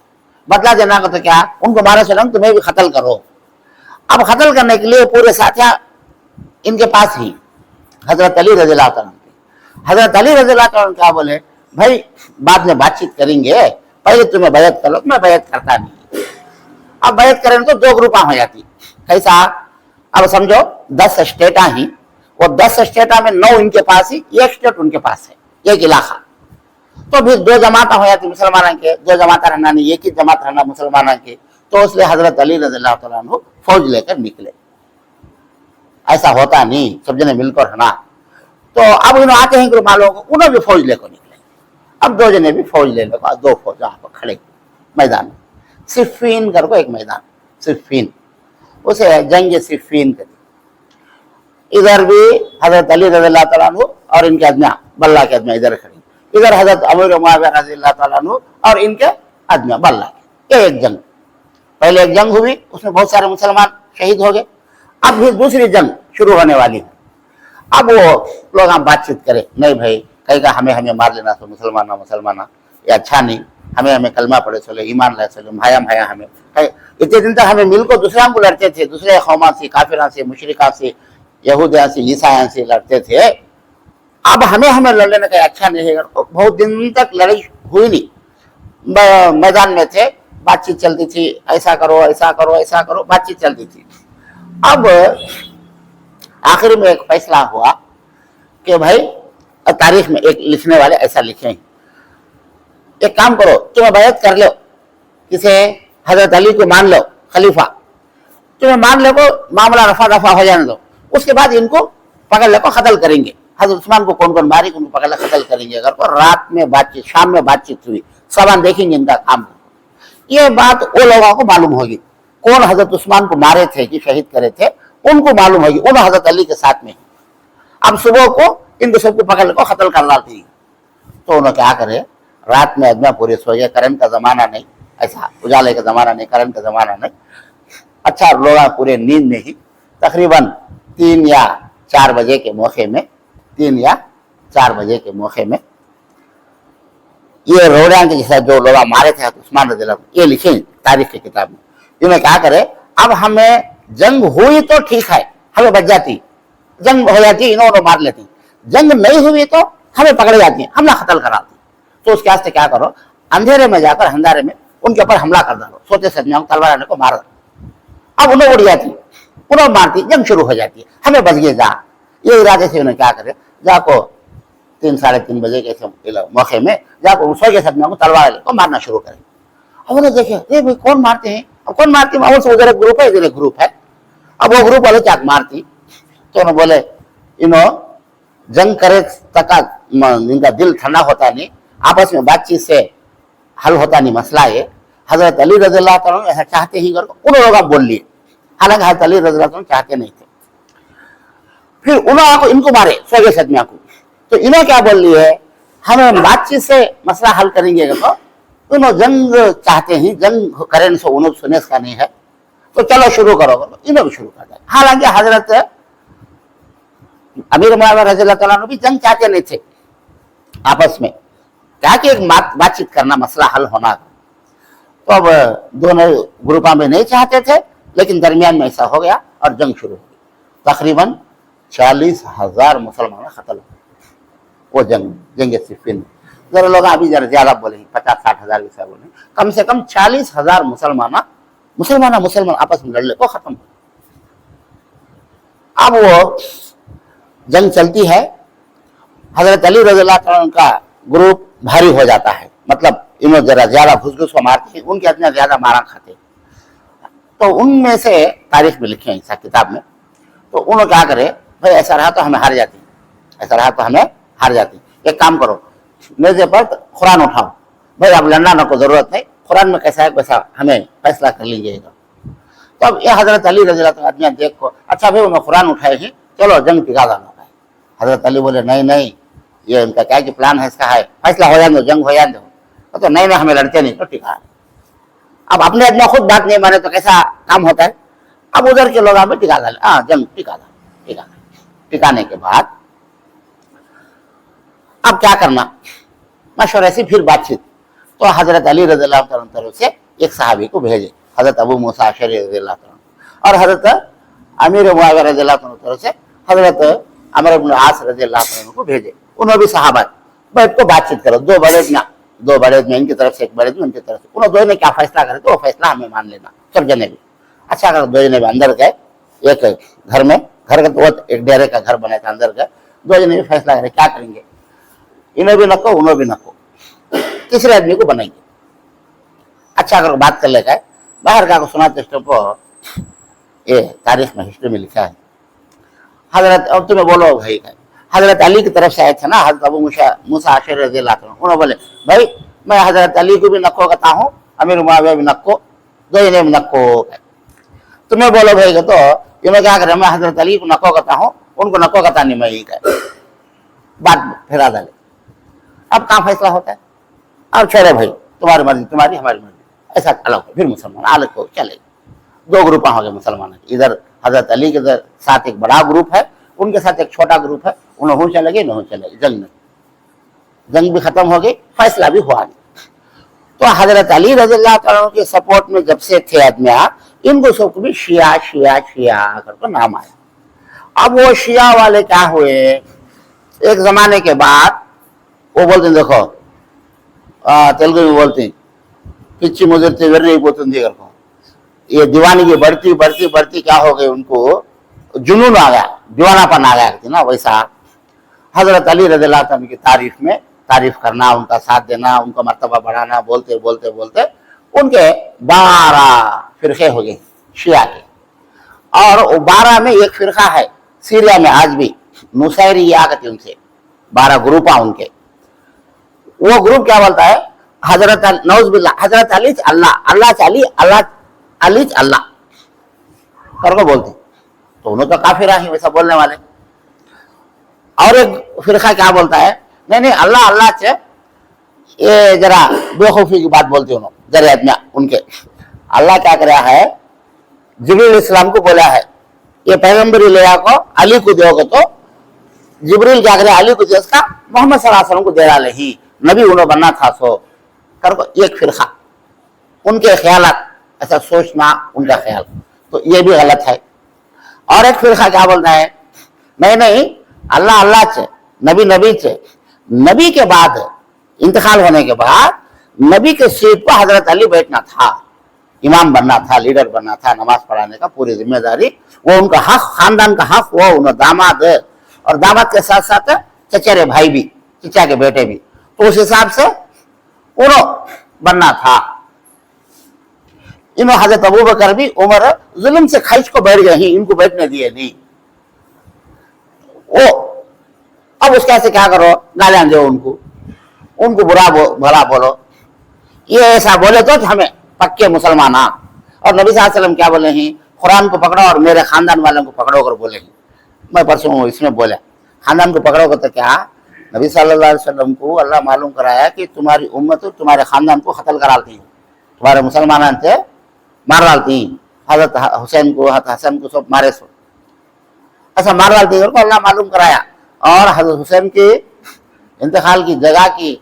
बदला देना का तो क्या, उनको मारे चलो, तुम्हें भी कत्ल करो। अब कत्ल करने के लिए पूरे साथिया इनके पास ही हजरत अली रज़ी अल्लाह तआला, हजरत अली रज़ी अल्लाह तआला क्या बोले, भाई बाद में बातचीत करेंगे, पहले तुम्हें बैत कर लो। मैं बैत करता नहीं। अब बैत करें तो दो ग्रुपा हो जाती, कैसा, अब समझो 10 स्टेटा ही, वो 10 स्टेटा में 9 इनके पास ही, एक स्टेट उनके पास है, एक इलाका। तो फिर दो जमात हो जाती मुसलमानों के, दो जमात रहना नहीं, एक ही जमात रहना मुसलमानों के। तो इसलिए हजरत अली रज़ी अल्लाह तआला अन्हु फौज लेकर निकले। ऐसा होता नहीं, सब जने मिलकर रहना। तो अब इन्होंने आते हैं ग्रुप वालों को, उन्होंने भी फौज लेकर निकले। अब दो जने भी फौज ले लेकर, दो फौज वहां पर खड़े मैदान में, सिफ़ीन कर को एक मैदान, सिफ़ीन, उसे जंग सिफ़ीन करी। इधर भी हजरत अली रज़ी अल्लाह तआला अन्हु और इनके आदमियां, बल्ला के आदमियां इधर खड़ी, इधर हजरत अमीर मुआविया रज़ी अल्लाह तआला अन्हु और इनके आदमियां, बल्ला के। एक जंग, पहले एक जंग हुई, उसमें बहुत सारे मुसलमान शहीद हो गए। अब भी दूसरी जंग शुरू होने वाली है। अब वो लोग हम बातचीत करें, नहीं भाई कहेगा हमें मार लेना, तो मुसलमाना ये अच्छा नहीं, हमें कलमा पड़े चलो, ईमान लाए चलो, भाया हमें। इतने दिन तक हमें मिलकर दूसरे को लड़ते थे, दूसरे कौमा से, काफिरा से, मुशरिका से, यहूदिया से, ईसाइयों से लड़ते थे। अब हमें लड़ लेने का अच्छा नहीं है। तो बहुत दिन तक लड़ाई हुई नहीं, मैदान में थे, बातचीत चलती थी, ऐसा करो ऐसा करो ऐसा करो, बातचीत चलती थी। अब आखिर में एक फैसला हुआ कि भाई, तारीख में एक लिखने वाले ऐसा लिखे, एक काम करो, तुम्हें बैत कर लो, किसे हजरत अली को मान लो खलीफा, तुम्हें मान लो, मामला रफा दफा हो जाने दो, उसके बाद इनको पकड़ लो, कत्ल करेंगे। हजरत उस्मान को कौन कौन मारी, उनको पकड़ कत्ल करेंगे। अगर को रात में बातचीत, शाम में बातचीत हुई, सामान देखेंगे इनका काम। ये बात वो लोगों को मालूम होगी, कौन हजरत उस्मान को मारे थे कि शहीद करे थे, उनको मालूम होगी, उन हजरत अली के साथ में। अब सुबह को इन सबको पकड़ को कत्ल कर डालती। तो उन्होंने क्या करे, रात में आदमी पूरे सो गए, करंट का जमाना नहीं, ऐसा उजाले का जमाना नहीं, करंट का जमाना नहीं, अच्छा लोग पूरे नींद में ही तकरीबन 3 या 4 बजे के मौके में, 3 या 4 बजे के मौके में ये रोड़िया के जैसा जो लोग मारे थे उस्मान रज़ी अल्लाह, ये लिखे तारीख की किताब में। इन्होंने क्या करे, अब हमें जंग हुई तो ठीक है, हमें बच जाती, जंग हो जाती इन्होंने मार लेती, जंग नहीं हुई तो हमें पकड़ जाती, हमला कत्ल कराती। तो उसके वास्ते क्या करो, अंधेरे में जाकर अंधारे में उनके ऊपर हमला कर डालो, सोते सदमियों तलवार आने को मार दो। अब उन्हें उड़ जाती, उन्हें मारती, जंग शुरू हो जाती है, हमें बच गए जा। ये इरादे से उन्हें क्या करे, जाको 3 साढ़े 3 बजे के मौके में जाको सो के सदमियों को तलवार को मारना शुरू करे। अब उन्हें देखे, भाई कौन मारते हैं, अब कौन मारती माहौल से, उधर एक ग्रुप है इधर एक ग्रुप है। अब वो ग्रुप वाले चाक मारती तो उन्होंने बोले जंग करे तक इनका दिल ठंडा होता नहीं, आपस में बातचीत से हल होता नहीं मसला ये। हजरत अली रज़ियल्लाहु अन्हु ऐसा चाहते ही करके उन लोग बोल लिए, हालांकि हजरत अली रज़ियल्लाहु अन्हु चाहते नहीं थे। फिर उन्होंने इनको मारे सगे सदमिया को, तो इन्होंने क्या बोल लिए, हम बातचीत से मसला हल करेंगे। तो उन्होंने जंग चाहते ही, जंग करें सो उन्होंने सुने का नहीं है, तो चलो शुरू करो, इन्होंने भी शुरू कर दिया। हालांकि हजरत अमीर मुआविया रज़ियल्लाहु अन्हु भी जंग चाहते नहीं थे आपस में, क्या कि एक बातचीत करना, मसला हल होना। तो अब दोनों ग्रुपों में नहीं चाहते थे, लेकिन दरमियान में ऐसा हो गया और जंग शुरू हो गई। तकरीबन 40,000 मुसलमान खत्म हो वो जंग सिफ़ीन। जरा लोग अभी जरा ज्यादा बोलेंगे, 50-60 हजार बोले, कम से कम 40,000 मुसलमान आपस में लड़ने को खत्म हो। अब वो जंग चलती है, हजरत अली रज़ियल्लाहु अन्हु का ग्रुप भारी हो जाता है, मतलब इन्होंने जरा ज्यादा घुस को मारते हैं, उनके इतना ज्यादा मारा खाते। तो उनमें से तारीख में लिखे हैं ऐसा किताब में। तो उन्होंने क्या करे, भाई ऐसा रहा तो हमें हार जाती, ऐसा रहा तो हमें हार जाती। एक काम करो, मेरे पर कुरान उठाओ, भाई अब लड़ना ना को जरूरत नहीं, कुरान में कैसा है वैसा हमें फैसला कर लीजिएगा। तो अब ये हजरत अली रज़ियल्लाहु अन्हु देखो, अच्छा भाई उन्होंने कुरान उठाए हैं, चलो जंग टिका जाना है। हजरत अली बोले नहीं, ये उनका क्या कि प्लान है, इसका है फैसला हो जाए दो, जंग हो जाए दो। तो नहीं हमें लड़ते नहीं, तो टिका। अब अपने अपना खुद बात नहीं माने तो कैसा काम होता है। अब उधर के लोग हमें टिका डाले, जंग टिकाने के बाद अब क्या करना, मशवरे से फिर बातचीत। तो हजरत अली रज़ियल्लाहु अन्हु तरफ से एक सहाबी को भेजे, हजरत अबू मूसा अशअरी रज़ियल्लाहु अन्हु, और हजरत अमीर मुआविया रज़ियल्लाहु अन्हु तरफ से हजरत अमर इब्न आस रज़ियल्लाहु अन्हु को भेजे। उन्होंने भी सहाबा बैठ को बातचीत करो, दो बड़े में इनकी तरफ से, एक बड़े में उनकी तरफ से। उन्होंने दो ने क्या फैसला करे तो वो फैसला हमें मान लेना, सब जने भी। अच्छा अगर दो जने भी अंदर गए, एक घर में, घर का तो एक डेरे का घर बना था, अंदर गए, दो जने भी फैसला करे क्या करेंगे, इन्हें भी नको उन्हें भी नको, तीसरे आदमी को बनाएंगे। अच्छा अगर बात कर ले गए, बाहर का सुनाते को ये तारीख में, हिस्ट्री में लिखा है, हजरत, और तुम्हें बोलो भाई, हजरत अली की तरफ से आए थे ना, हजरत अबू मूसा अशअरी रज़ियल्लाहु अन्हु, उन्होंने बोले भाई मैं हजरत अली को भी नक्को कहता हूँ, अमीर मुआविया भी नक्को, दो जने भी नक्को, तुम्हें बोलो भाई। तो इन्होंने क्या करे, मैं हजरत अली को नक्को कहता हूँ, उनको नक्को कहता नहीं, मैं यही कह बात फिरा डाले। अब कहाँ फैसला होता है, अब छोड़े भाई, तुम्हारी मर्जी तुम्हारी, हमारी मर्जी, ऐसा अलग हो। फिर मुसलमान अलग हो चले, दो ग्रुप हो गए मुसलमान। इधर हजरत अली के साथ एक बड़ा ग्रुप है, उनके साथ एक छोटा ग्रुप है, उन्होंने चले गए, नहीं चले गए, जंग भी खत्म हो गई, फैसला भी हुआ नहीं। तो हजरत अली रज़ियल्लाहु अन्हु के सपोर्ट में जब से थे आदमी, इनको सबको भी शिया करके नाम आया। अब वो शिया वाले क्या हुए, एक जमाने के बाद वो बोलते हैं, देखो तेलुगु में बोलते हैं, पिच्ची मुजरती वेर्री पोतुंदी करको, ये दीवानी की बढ़ती क्या हो गई, उनको जुनून आ गया, दीवानापन आ गया ना। वैसा हजरत अली रज़ियल्लाहु अन्हु की तारीफ करना, उनका साथ देना, उनका मर्तबा बढ़ाना, बोलते उनके 12 फिरके हो गए शिया के। और 12 में एक फिरका है सीरिया में आज भी, नुसैरिया कहते हैं उनसे, 12 ग्रुप है उनके। वो ग्रुप क्या बोलता है, हजरत नौज़बिल्ला, हजरत अली अल्लाह, अल्लाह चाली अल्लाह, अली अल्लाह करके बोलते। तो उन्होंने तो काफिर है वैसा बोलने वाले। और एक फिरका क्या बोलता है, नहीं अल्लाह अल्लाह से, ये जरा बेवकूफी की बात बोलते उन्होंने जरा आदमी उनके। अल्लाह क्या कर रहा है, जिब्रील इस्लाम को बोला है ये पैगम्बरी लेया को अली को दोगे, तो जिब्रील क्या करे, अली को दे, उसका मोहम्मद सल्लल्लाहु अलैहि वसल्लम को दे रहा ही, नबी उन्होंने बनना था। सो कर एक फिरका, उनके ख्यालात, ऐसा सोचना उनका ख्याल, तो ये भी गलत है। और एक फिरका क्या बोलता है, नहीं अल्लाह अल्लाह से, नबी से, नबी के बाद इंतकाल होने के बाद नबी के सीट पर हजरत अली बैठना था, इमाम बनना था, लीडर बनना था, नमाज पढ़ाने का पूरी जिम्मेदारी, वो उनका हक, खानदान का हक, वो उन्हें दामाद, और दामाद के साथ साथ चचेरे भाई भी, चचा के बेटे भी, तो उस हिसाब से उन्होंने बनना था। इन्होंने हजरत अबू बकर भी उमर जुल्म से खींच को बैठ गए, इनको बैठने दिए नहीं। वो अब उसके ऐसे क्या करो, गालियां दो उनको भला बोलो, ये ऐसा बोले तो हमें पक्के मुसलमान। और नबी सल्लल्लाहु अलैहि वसल्लम क्या बोले हैं, कुरान को पकड़ो और मेरे खानदान वालों को पकड़ो कर बोले हैं। मैं परसों इसमें बोला खानदान को पकड़ोगे तो क्या, नबी सल्लल्लाहु अलैहि वसल्लम को अल्लाह मालूम कराया कि तुम्हारी उम्मत तुम्हारे खानदान को कत्ल कराती है, तुम्हारे मुसलमान से मार डालती हैं। हजरत हुसैन को, हजरत हसन को सब मारे सो ऐसा मार डालती है, अल्लाह मालूम कराया। और हजरत हुसैन के इंतकाल की जगह की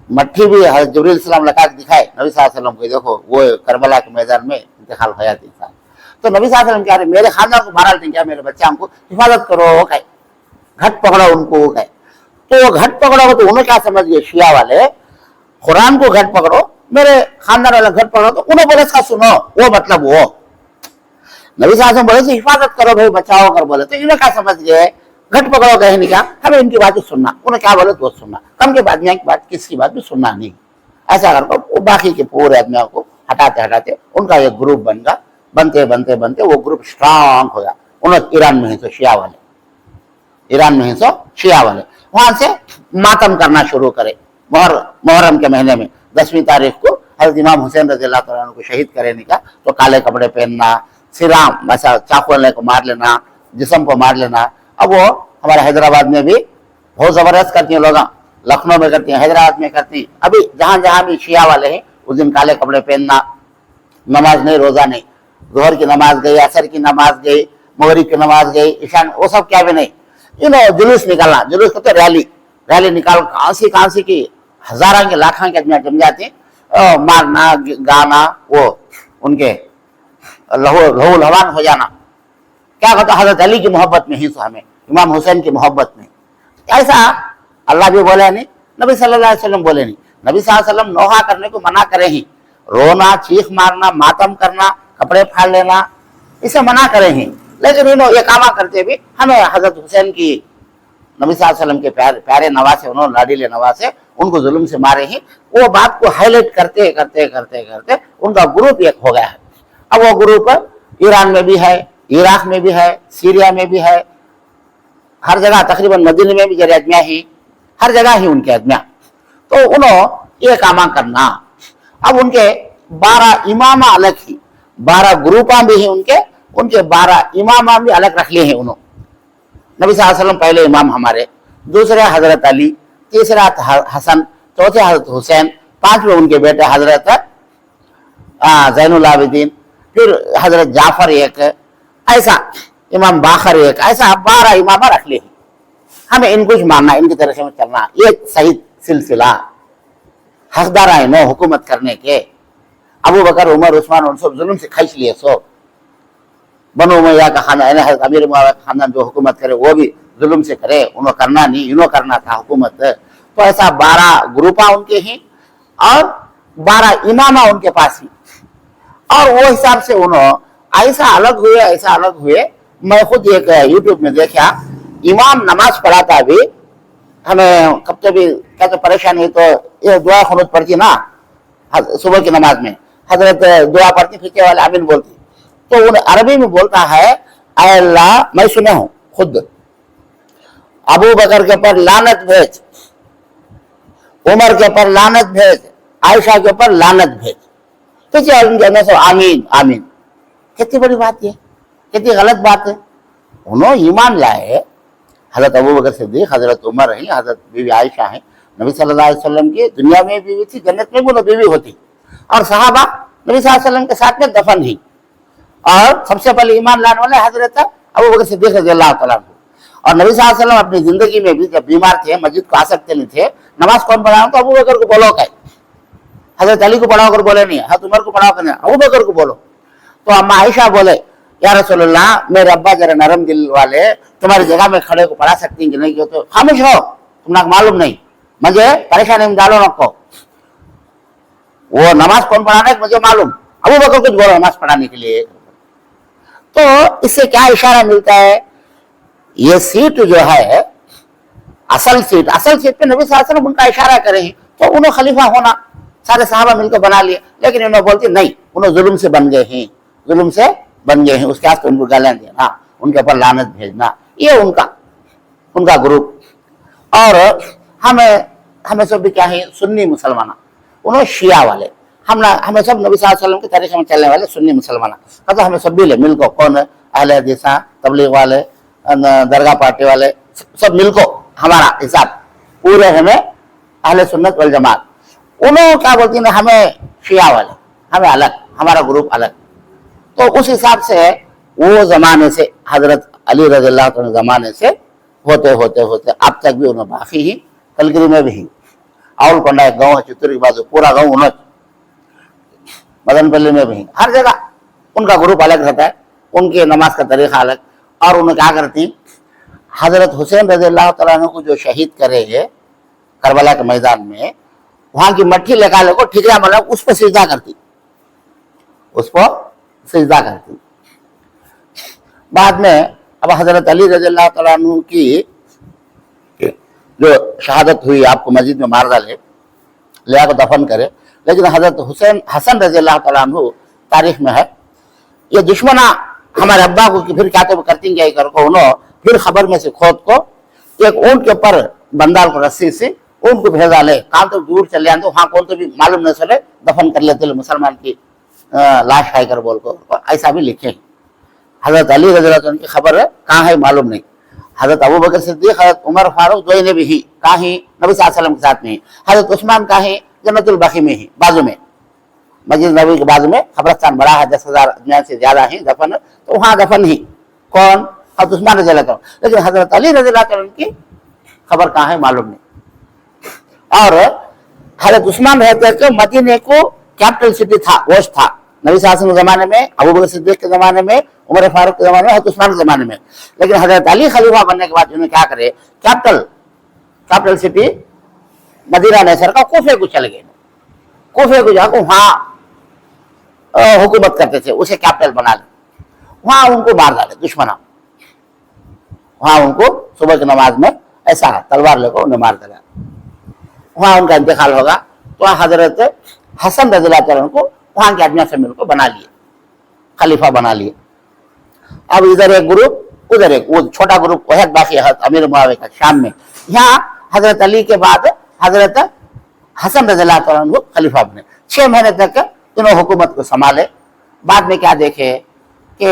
मट्टी भी हजरत जिब्रील सलाम लगा के दिखाए नबी सल्लल्लाहु अलैहि वसल्लम को, देखो वो करबला के मैदान में इंतकाल होया था। तो नबी सल्लल्लाहु अलैहि वसल्लम क्या रहे, मेरे खानदान को मार डालते हैं क्या, मेरे बच्चा को हिफाजत करो कहे, घट पकड़ो उनको कहे। तो घट पकड़ोगे तो उन्हें क्या समझ गए शिया वाले, कुरान को घट पकड़ो, मेरे खानदान वाले घट पकड़ो, तो उन्हें बोले इसका सुनो, वो मतलब वो नबी सल्लल्लाहु अलैहि वसल्लम बोले हिफाजत करो भाई, बचाओ कर बोले, तो इन्हें क्या समझ गए, घट पकड़ो कहे नहीं, क्या हमें इनकी बात सुनना, उन्हें क्या बोले तो सुनना, कम के बाद की बात किसकी बात भी सुनना नहीं। ऐसा करके वो बाकी के पूरे आदमियों को हटाते हटाते उनका एक ग्रुप बन गया, बनते बनते बनते वो ग्रुप स्ट्रांग हो गया। उन्हें ईरान में ही तो शिया वाले, ईरान में ही तो शिया वाले वहां से मातम करना शुरू करे। मुहर्रम के महीने में 10वीं तारीख को हज़रत इमाम हुसैन रज़ियल्लाहु तआला अन्हु को शहीद करने का, तो काले कपड़े पहनना, सिराम ऐसा चाकू वाले को मार लेना, जिस्म को मार लेना। अब वो हमारे हैदराबाद में भी बहुत जबरदस्त करती हैं लोग, लखनऊ में करती हैं, हैदराबाद में करती हैं। अभी जहां जहां भी शिया वाले हैं उस दिन काले कपड़े पहनना, नमाज नहीं, रोजा नहीं, जोहर की नमाज गई, असर की नमाज गई, मगरिब की नमाज गई, ईशान, वो सब क्या भी नहीं, जुलूस निकालना, जुलूस कहते रैली निकाल, कहां से की हजारों के लाखों के आदमी जम जाते, मारना गाना, वो उनके लहू लहान हो जाना। क्या कहता हजरत अली की मोहब्बत में ही तो हमें, इमाम हुसैन की मोहब्बत में, ऐसा अल्लाह भी बोले नहीं, नबी सल्लल्लाहु अलैहि वसल्लम बोले नहीं। नबी सल्लल्लाहु अलैहि वसल्लम नोहा करने को मना करे ही, रोना, चीख मारना, मातम करना, कपड़े फाड़ लेना, इसे मना करे ही। लेकिन ये कामा करते भी हमें हजरत हुसैन की, नबी सल्लल्लाहु अलैहि वसल्लम के प्यारे नवासे, उन्होंने लाडीले नवासे, उनको जुल्म से मारे ही, वो बात को हाईलाइट करते करते करते करते उनका ग्रुप एक हो गया है। अब वो ग्रुप ईरान में भी है, इराक में भी है, सीरिया में भी है, हर जगह, तकरीबन मदीने में भी जरे आदमियाँ ही, हर जगह ही उनके आदमियाँ। तो उन्होंने ये कामा करना। अब उनके 12 इमामा अलग ही, 12 ग्रुपा भी ही उनके 12 इमामा भी अलग रख लिए हैं उन्होंने। नबी सल्लल्लाहु अलैहि वसल्लम पहले इमाम हमारे, दूसरे हजरत अली, तीसरा हसन, चौथे हजरत हुसैन, 5वें उनके बेटे हजरत ज़ैनुल आबिदीन, फिर हजरत जाफर एक, ऐसा इमाम बाखर एक, ऐसा 12 इमामा रख लिए। हमें इनको ही मानना, इनकी तरह से चलना, ये सही सिलसिला। हकदार है नो हुकूमत करने के, अबू बकर, उमर, उस्मान, उन सब जुल्म से खींच लिए। सो बनो उमैया का खानदान, अमीर मुआविया का खानदान जो हुकूमत करे वो भी जुल्म से करे, उन्होंने करना नहीं, इन्हों करना था हुकूमत। तो ऐसा 12 ग्रुपा उनके ही और 12 इमामा उनके पास ही, और वो हिसाब से उन्होंने ऐसा अलग हुए। मैं खुद एक यूट्यूब में देखा, इमाम नमाज पढ़ाता भी, हमें कब तक भी क्या तो परेशानी है, तो ये दुआ खुनूत पढ़ती ना सुबह की नमाज में, हजरत दुआ पढ़ती, फिर वाले आमीन बोलती, तो उन अरबी में बोलता है, अल्लाह, मैं सुने हूं खुद, अबू बकर के ऊपर लानत भेज, उमर के ऊपर लानत भेज, आयशा के ऊपर लानत भेज, तो आमीन आमीन। कितनी बड़ी बात है, कितनी गलत बात है। उन्होंने ईमान लाए, हजरत अबू बकर सिद्दीक, हजरत उमर है, हजरत बीवी आयशा है, नबी सल्लल्लाहु अलैहि वसल्लम की दुनिया में बीवी थी, जन्नत में भी वो बीवी होती, और सहाबा नबी सल्लल्लाहु अलैहि वसल्लम के साथ में दफन ही। और सबसे पहले ईमान लाने वाले हजरत अबू बकर सिद्दीक रज़ियल्लाहु तआला अन्हु। और नबी सल्लल्लाहु अलैहि वसल्लम अपनी जिंदगी में भी जब बीमार थे, मस्जिद को आ सकते नहीं थे, नमाज कौन पढ़ाओ, तो अबू बकर को बोलो, कहे हजरत अली को पढ़ाओ कर बोले नहीं, हजरत उमर को पढ़ाओ कर, अबू बकर को बोलो। तो अम्मा आयशा बोले, या रसूलुल्लाह, मेरे अब्बा जरा नरम दिल वाले, तुम्हारी जगह में खड़े को पढ़ा सकती हैं कि नहीं, तो खामोश हो, तुमने मालूम नहीं, मुझे परेशानी में डालो नको, वो नमाज कौन पढ़ाना है मुझे मालूम, अबू बकर कुछ बोलो नमाज पढ़ाने के लिए। तो इससे क्या इशारा मिलता है, ये सीट जो है असल सीट पे नबी सल्लल्लाहु अलैहि वसल्लम उनका इशारा करें, तो उन्हें खलीफा होना सारे सहाबा मिलकर बना लिए, लेकिन इन्होंने बोलती नहीं, उन्होंने जुल्म से बन गए हैं, जुल्म से बन गए हैं, उसके वास्ते उनको गालियां देना, उनके ऊपर लानत भेजना, ये उनका ग्रुप। और हमें सब भी क्या है, सुन्नी मुसलमान, उन्होंने शिया वाले, हमें सब नबी सल्लल्लाहु अलैहि वसल्लम के तरीके में चलने वाले सुन्नी मुसलमान। तो हमें सब भी ले मिलको, कौन है, अहले हदीस, तबलीग वाले, दरगाह पार्टी वाले, सब मिलको हमारा हिसाब पूरे हमें अहले सुन्नत वल जमात। उन्होंने क्या बोलती है, हमें शिया वाले, हमें अलग, हमारा ग्रुप अलग। तो उस हिसाब से वो जमाने से हजरत अली रज़ियल्लाहु अन्हु जमाने से होते होते होते अब तक भी उन्हें बाकी ही, कलगिरी में भी, आवलकोंडा एक गाँव है चित्तूर की बाजू, पूरा गाँव उन्होंने, मदनपल्ली में भी, हर जगह उनका ग्रुप अलग रहता है, उनके नमाज का तरीका अलग। और उन्हें क्या करती, हजरत हुसैन रज़ियल्लाहु तआला अन्हु को जो शहीद करे है करबला के मैदान में, वहां की मट्टी निकाले को ठिकरा मतलब उस पर सिजदा करती, उस पर सिजदा करती। बाद में अब हजरत अली रज़ियल्लाहु तआला अन्हु की जो शहादत हुई, आपको मस्जिद में मार डाले, ले आकर दफन करे, लेकिन हजरत हसन रज़ियल्लाहु तआला अन्हु तारीख में है, ये दुश्मना हमारे अब्बा को फिर क्या तो करती गई करको, उन्होंने फिर खबर में से खोद को एक ऊंट के ऊपर बंदाल को रस्सी से ऊंट को भेजा ले, कहाँ तो दूर चले आते, वहां कौन तो भी मालूम नहीं चले, दफन कर लेते मुसलमान की लाश खाई कर बोल को, ऐसा भी लिखे। हजरत अली रज़ियल्लाहु अन्हु की खबर है कहाँ है मालूम नहीं, हजरत अबू बकर सिद्दीक, हजरत उमर फारूक दो ने भी ही कहाँ ही, नबी सल्लल्लाहु अलैहि वसल्लम के साथ में ही, हजरत उस्मान कहाँ है, जन्नतुल बकी में ही, बाजू में, मस्जिद नबी के बाजू में कब्रिस्तान बड़ा है, 10,000 अजनान से ज्यादा है दफन, तो वहां दफन ही कौन, हजरत उस्मान रज़ियल्लाहु अन्हु, लेकिन हजरत अली रज़ियल्लाहु अन्हु की खबर कहाँ है मालूम नहीं। और हजरत उस्मान रहते थे मदीने को कैपिटल सिटी था, वोश था, नबी सल्लल्लाहु अलैहि वसल्लम के जमाने में, अबू बकर सिद्दीक के जमाने में, उमर फारूक के जमाने में, हजरत उस्मान के जमाने में। लेकिन हजरत अली खलीफा बनने के बाद उन्होंने क्या करे, कैपिटल सिटी मदीना नहीं सर का, कोफे को चले गए, कोफे को जाकर वहां हुकूमत करते थे, उसे कैपिटल बना ले, वहां उनको मार डाले दुश्मना, वहां उनको सुबह की नमाज में ऐसा तलवार लेकर उन्हें मार डाला, वहां उनका इंतकाल होगा। तो हजरत हसन रज़ियल्लाहु अन्हु को वहां के आदमियों से मिलकर बना लिए, खलीफा बना लिए। अब इधर एक ग्रुप, उधर एक, वो छोटा ग्रुप वह बाकी है अमीर मुआविया का शाम में। यहाँ हजरत अली के बाद हजरत हसन रज़ियल्लाहु अन्हु खलीफा बने, 6 महीने तक इन्होंने हुकूमत को संभाले। बाद में क्या देखे कि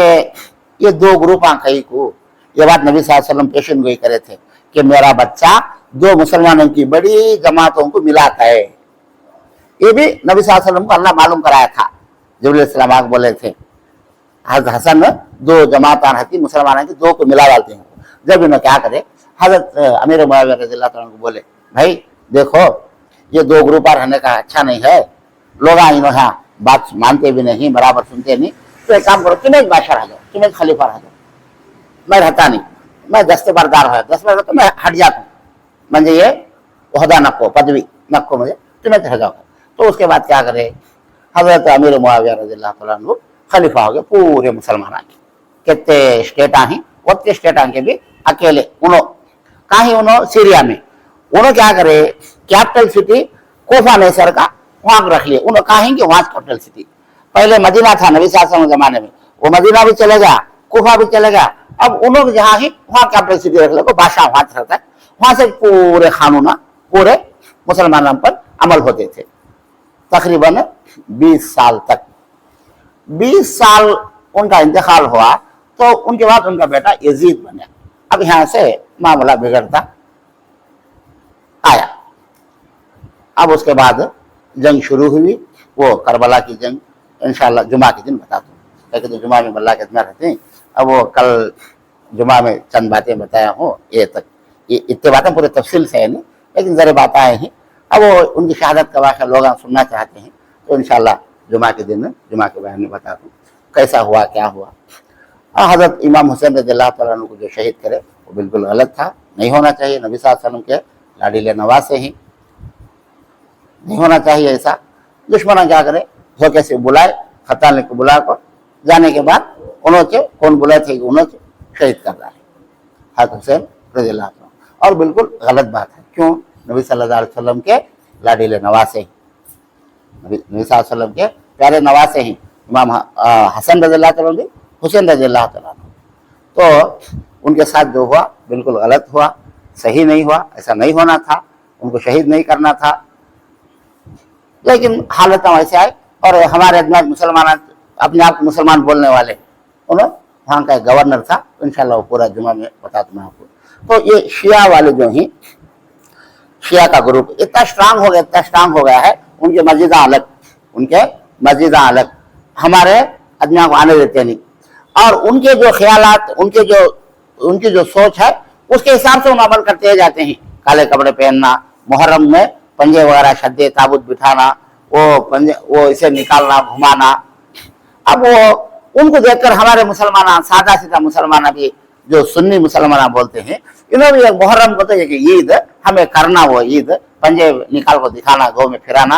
ये दो ग्रुप कहीं को, ये बात नबी सल्लल्लाहु अलैहि वसल्लम पेशन गोई करे थे कि मेरा बच्चा 2 मुसलमानों की बड़ी जमातों को मिलाता है। ये भी नबी सल्लल्लाहु अलैहि वसल्लम को अल्लाह मालूम कराया था, जिब्रील अलैहिस्सलाम बोले थे हजरत हसन 2 जमात रहती मुसलमानों की, 2 को मिला डालते हैं। जब इन्होंने क्या करे, हजरत अमीर मुआविया रज़ियल्लाहु अन्हु को बोले, भाई देखो ये 2 ग्रुप रहने का अच्छा नहीं है, लोग इन्होंने बात मानते भी नहीं, बराबर सुनते नहीं, तो एक काम करो, तुम एक बादशाह रह जाओ, तुम एक खलीफा रह जाओ, मैं रहता नहीं, मैं दस्तबरदार है, 10 बार तो मैं हट जाता हूँ, मुझे ये ओहदा नको, पदवी नको, मुझे तुम्हें रह जाओ। तो उसके बाद क्या करे, हजरत अमीर मुआविया रज़ियल्लाहु अन्हु खलीफा हो गए पूरे मुसलमान के, कितने स्टेट ही, उतने स्टेट के भी अकेले उन्होंने सीरिया में, उन्होंने क्या करे, कैपिटल सिटी कोफा नेसर का वहां रख लिया, उन्होंने कहा कि वहां कैपिटल सिटी, पहले मदीना था नबी सल्लल्लाहु अलैहि वसल्लम के जमाने में, वो मदीना भी चलेगा, कोफा भी चलेगा, अब उन्होंने जहाँ ही वहां कैपिटल सिटी रख लिया, बादशाह वहां रहता है, वहां से पूरे कानून पूरे मुसलमानों पर अमल होते थे। तकरीबन 20 साल तक, 20 साल उनका इंतकाल हुआ, तो उनके बाद उनका बेटा यजीद बना। अब यहां से मामला बिगड़ता आया। अब उसके बाद जंग शुरू हुई, वो करबला की जंग, इंशाअल्लाह जुमा के दिन बताता हूँ, क्योंकि तो जुमा में मल्ला के रहते हैं। अब वो कल जुमा में चंद बातें बताया हूँ, ये इतने बातें पूरे तफसील से है नहीं, लेकिन जरा बात आए हैं। अब वो उनकी शहादत का वाक़या लोग सुनना चाहते हैं, तो इंशाअल्लाह जुमा के दिन जुमा के बयान में बताता हूँ कैसा हुआ क्या हुआ। और हज़रत इमाम हुसैन रज़ियल्लाहु तआला अन्हु को जो शहीद करे वो बिल्कुल गलत था, नहीं होना चाहिए। नबी सल्लल्लाहु अलैहि वसल्लम के लाडीले नवासे ही नहीं होना चाहिए ऐसा। दुश्मन क्या करे, धोखे से बुलाए, खताने को बुला कर जाने के बाद उन्होंने कौन बुलाए थे उन्होंने शहीद कर डाले हज़रत हुसैन रज़ियल्लाहु अन्हु। और बिल्कुल गलत बात है, क्यों, नबी सल्लल्लाहु अलैहि वसल्लम के लाडीले नवासे ही। नबी नबी सल्लल्लाहु अलैहि वसल्लम के प्यारे नवासे हैं इमाम हसन रज़ी अल्लाह तआला अन्हु, हुसैन रज़ी अल्लाह तआला अन्हु। तो उनके साथ जो हुआ बिल्कुल गलत हुआ, सही नहीं हुआ, ऐसा नहीं होना था, उनको शहीद नहीं करना था। लेकिन हालत वैसे आए और हमारे अजमेर मुसलमान अपने आप को मुसलमान बोलने वाले, उन्होंने वहाँ का गवर्नर था, इंशाल्लाह वो पूरा जुमा में बता दूँ मैं आपको। तो ये शिया वाले जो हैं, शिया का ग्रुप इतना स्ट्रांग हो गया है, उनके मस्जिद अलग, हमारे अजमेर को आने देते नहीं। और उनके जो ख्यालात, उनकी जो सोच है, उसके हिसाब से उन्हें अमल करते जाते हैं। काले कपड़े पहनना, मुहर्रम में पंजे वगैरह शद्दे ताबूत बिठाना, वो इसे निकालना, घुमाना। अब वो उनको देखकर हमारे मुसलमान, सादा सीधा मुसलमान भी जो सुन्नी मुसलमान बोलते हैं, इन्होंने भी मुहर्रम को तो ये ईद हमें करना, वो ईद पंजे निकाल को दिखाना, गौ में फिराना,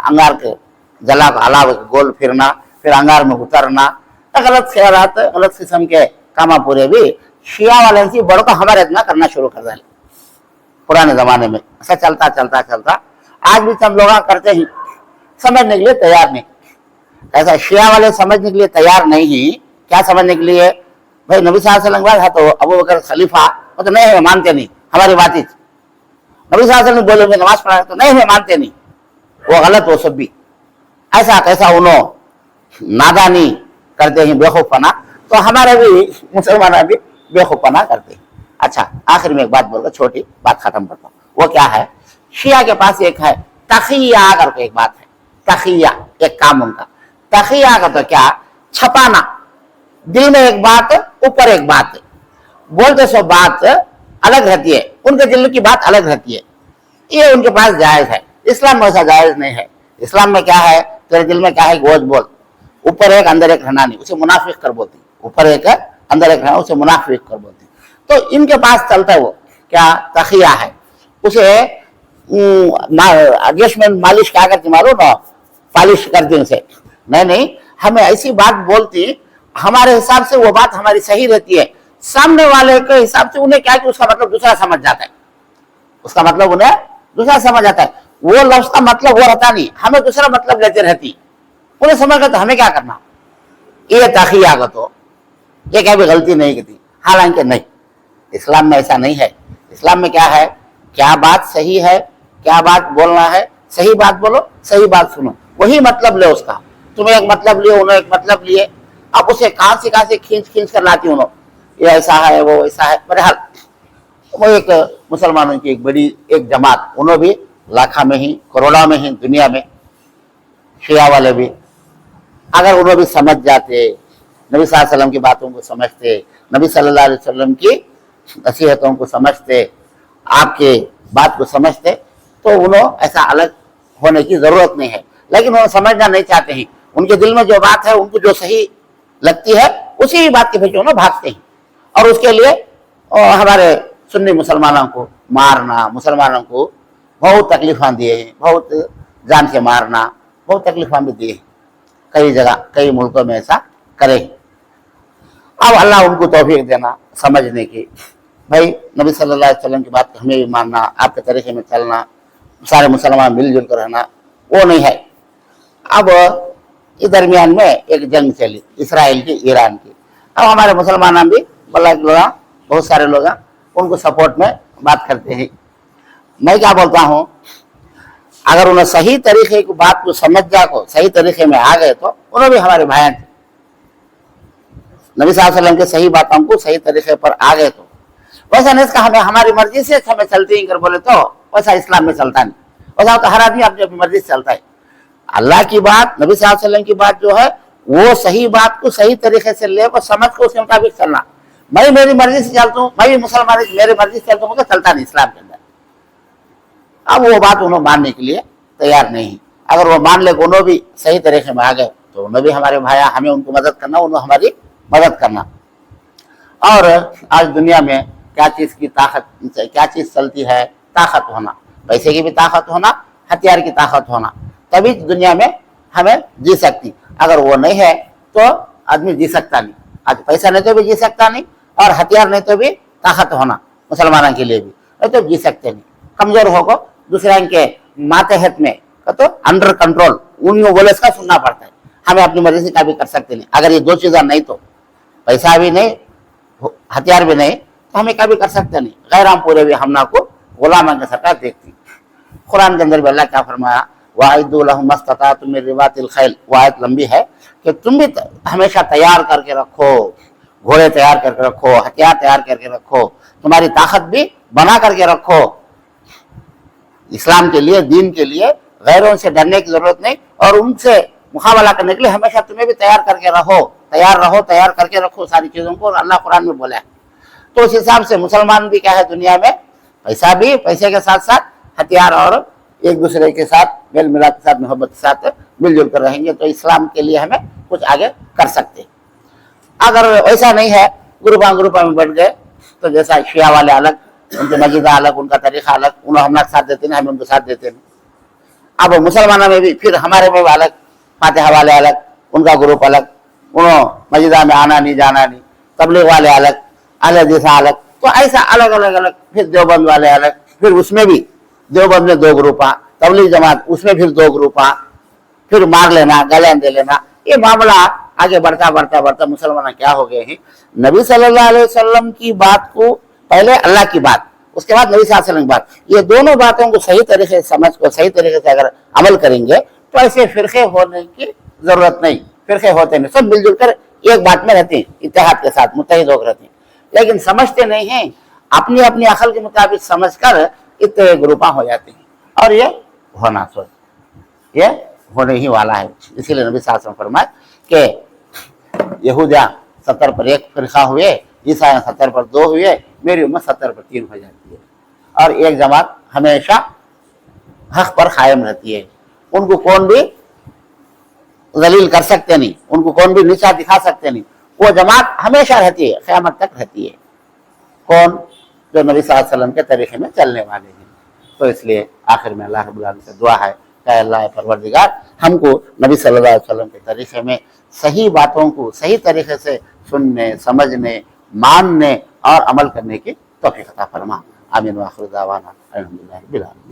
अंगार के जला को अलाव गोल फिरना, फिर अंगार में उतरना, गलत ख्यालात, गलत किस्म के कामा पूरे भी शिया वाले से बड़ों को हमारे इतना करना शुरू कर दिया पुराने जमाने में। ऐसा चलता आज भी सब लोग करते ही, समझने के लिए तैयार नहीं। ऐसा शिया वाले समझने के लिए तैयार नहीं ही। क्या समझने के लिए? भाई नबी सल्लल्लाहु अलैहि वसल्लम है तो अबू बकर खलीफा, वो तो नहीं है, मानते नहीं हमारी बात। नबी सल्लल्लाहु अलैहि वसल्लम बोले नमाज पढ़ा तो नहीं है, मानते नहीं, वो गलत, वो सब भी ऐसा कैसा उन्होंने नादानी करते हैं, बेवकूफपना। तो हमारे भी मुसलमान भी बेवकूफपना करते हैं। अच्छा, आखिर में एक बात बोलकर छोटी बात खत्म करता हूँ। वो क्या है? शिया के पास एक है तखिया करके एक बात है। तखिया एक काम उनका, तखिया का तो क्या, छपाना, दिल में एक बात ऊपर एक बात, बोलते सो बात अलग रहती है, उनके दिल की बात अलग रहती है। ये उनके पास जायज है। इस्लाम में ऐसा जायज नहीं है। इस्लाम में क्या है, तेरे दिल में क्या है, गोज बोल, ऊपर एक अंदर एक रहना नहीं, उसे मुनाफिक कर बोलती। ऊपर एक अंदर एक रहना, उसे मुनाफिक कर बोलती। तो इनके पास चलता है वो क्या, तखिया है। उसे अगेश में मालिश क्या करती मालूम ना, पालिश करती उसे। नहीं, हमें ऐसी बात बोलती, हमारे हिसाब से वो बात हमारी सही रहती है, सामने वाले के हिसाब से उन्हें क्या कि उसका मतलब दूसरा समझ जाता है, उसका मतलब उन्हें दूसरा समझ आता है। वो लफ्ज का मतलब वो रहता नहीं, हमें दूसरा मतलब लेते रहती, उन्हें समझ गए तो हमें क्या करना। ये तखिया का तो ये क्या भी गलती नहीं की थी, हालांकि नहीं, इस्लाम में ऐसा नहीं है। इस्लाम में क्या है, क्या बात सही है, क्या बात बोलना है, सही बात बोलो, सही बात सुनो, वही मतलब ले उसका। तुम्हें एक मतलब लिए, उन्होंने एक मतलब लिए, अब उसे कहां से खींच कर लाती उन्होंने, ये ऐसा है, वो ऐसा है। बहरहाल वो एक मुसलमानों की एक बड़ी एक जमात, उन्होंने भी लाखा में ही, करोड़ों में ही दुनिया में, शिया वाले भी, अगर उन्होंने भी समझ जाते, नबी सल्लल्लाहु अलैहि वसल्लम की बातों को समझते, नबी सल्लल्लाहु अलैहि वसल्लम की नसीहतों को समझते, आपके बात को समझते, तो उन्होंने ऐसा अलग होने की जरूरत नहीं है। लेकिन वो समझना नहीं चाहते हैं। उनके दिल में जो बात है, उनको जो सही लगती है, उसी बात के पीछे उन्हें भागते हैं। और उसके लिए हमारे सुन्नी मुसलमानों को मारना, मुसलमानों को बहुत तकलीफां दिए हैं, बहुत जान से मारना, बहुत तकलीफां भी दिए हैं। कई जगह, कई मुल्कों में ऐसा करे। अब अल्लाह उनको तौफीक देना समझने की। भाई नबी सल्लल्लाहु अलैहि वसल्लम की बात हमें भी मानना, आपके तरीके में चलना, सारे मुसलमान मिलजुल कर रहना, वो नहीं है। अब इस दरमियान में एक जंग चली, इसराइल की, ईरान की। अब हमारे मुसलमान भी बहुत सारे लोग उनको सपोर्ट में बात करते हैं। मैं क्या बोलता हूँ, अगर उन्हें सही तरीके की बात को समझ जा को सही तरीके में आ गए, तो उन्हें भी हमारे भाई नबी सल्लल्लाहु अलैहि वसल्लम के सही बातों को सही तरीके पर आ गए। तो वैसा नहीं इसका हमें हमारी मर्जी से हमें चलते ही कर बोले तो वैसा इस्लाम में चलता नहीं। वैसा तो हर आदमी अपनी मर्जी से चलता है। अल्लाह की बात, नबी सल्लल्लाहु अलैहि वसल्लम की बात जो है, वो सही बात को सही तरीके से ले और समझ को उसके मुताबिक चलना। मैं मेरी मर्जी से चलता हूँ, मैं भी मुसलमान मेरी मर्जी से चलता हूँ, तो चलता नहीं इस्लाम के अंदर। अब वो बात उन्होंने मानने के लिए तैयार नहीं। अगर वो मान ले, उन्होंने भी सही तरीके में आ गए, तो उन्होंने भी हमारे भाई, हमें उनको मदद करना, उन्होंने हमारी मदद करना। और आज दुनिया में क्या चीज की ताकत, क्या चीज चलती है, ताकत होना, पैसे की भी ताकत होना, हथियार की ताकत होना, तभी दुनिया में हमें जी सकती। अगर वो नहीं है तो आदमी जी सकता नहीं। आज पैसा नहीं तो भी जी सकता नहीं, और हथियार नहीं तो भी ताकत होना मुसलमानों के लिए भी, नहीं तो जी सकते नहीं। कमजोर होकर दूसरे के मातहत में का तो अंडर कंट्रोल, उनको बोले इसका सुनना पड़ता है। हमें अपनी मर्जी से क्या भी कर सकते नहीं। अगर ये दो चीज़ें नहीं तो पैसा भी नहीं, हथियार भी नहीं, तो हमें क्या भी कर सकते नहीं। गैर हम पूरे भी हमना को गुलाम की सरकार देखती। कुरान के अंदर भी अल्लाह क्या फरमाया, वाइदु लहुम मस्ततातुम मिन रिबातिल खैल, वो आयत लंबी है कि तुम भी हमेशा तैयार करके रखो, घोड़े तैयार करके रखो, हथियार तैयार करके रखो, तुम्हारी ताकत भी बना करके रखो इस्लाम के लिए, दीन के लिए। गैरों से डरने की जरूरत नहीं और उनसे मुकाबला करने के लिए हमेशा तुम्हें भी तैयार करके रहो, तैयार करके रखो सारी चीज़ों को। और अल्लाह कुरान में बोला है। तो उस हिसाब से मुसलमान भी क्या है दुनिया में, पैसा भी, पैसे के साथ साथ हथियार और एक दूसरे के साथ मेल मिलाप के साथ मोहब्बत के साथ मिलजुल कर रहेंगे तो इस्लाम के लिए हमें कुछ आगे कर सकते। अगर ऐसा नहीं है, ग्रुपा में बढ़ गए तो जैसा शिया वाले अलग, उनके मजीदा अलग, उनका तरीका अलग, उन्हें हम साथ देते हैं, हम उनके साथ देते हैं। अब मुसलमानों में भी फिर हमारे में भी अलग, फातिहा वाले अलग, उनका ग्रुप अलग, उन्होंने मजीदा में आना नहीं जाना नहीं, तबलीग वाले अलग, अहले हदीस अलग, तो ऐसा अलग अलग अलग। फिर देवबंद वाले अलग, फिर उसमें भी देवबंद में दो ग्रुपा, तबलीग जमात उसमें फिर दो ग्रुपा, फिर मार लेना, गले दे लेना। ये मामला आगे बढ़ता मुसलमान क्या हो गए हैं, नबी सल्लल्लाहु अलैहि वसल्लम की बात को पहले अल्लाह की बात, उसके बाद नबी सल्लल्लाहु अलैहि वसल्लम की बात, ये दोनों बातों को सही तरीके से समझ को सही तरीके से अगर अमल करेंगे तो ऐसे फिरके होने की जरूरत नहीं। फिरके होते नहीं, सब मिलजुल कर एक बात में रहते हैं, इत्तेहाद के साथ मुत्तहिद होकर रहते हैं, लेकिन समझते नहीं हैं। अपनी अपनी अकल के मुताबिक समझ कर इतने ग्रुपा हो जाते हैं और ये होना ये होने ही वाला है। इसीलिए नबी सल्लल्लाहु अलैहि वसल्लम फरमाए कि यहूदिया 70 पर एक फिरका हुए, ईसाई 70 पर 2 हुए, मेरी उम्मत 70 पर 3 हो जाती है और एक जमात हमेशा हक पर कायम रहती है। उनको कौन भी जलील कर सकते नहीं, उनको कौन भी नीचा दिखा सकते नहीं, वो जमात हमेशा रहती है, क़यामत तक रहती है। कौन? जो नबी सल्लल्लाहु अलैहि वसल्लम के तरीके में चलने वाले हैं। तो इसलिए आखिर में अल्लाह रब्बुल आलमीन से दुआ है कि अल्लाह परवरदिगार हमको नबी सल्लल्लाहु अलैहि वसल्लम के तरीके में सही बातों को सही तरीके से सुनने, समझने, मानने और अमल करने की तौफीक अता फरमा। आमीन व आखिर दावाना अल्हम्दुलिल्लाह रब्बिल आलमीन।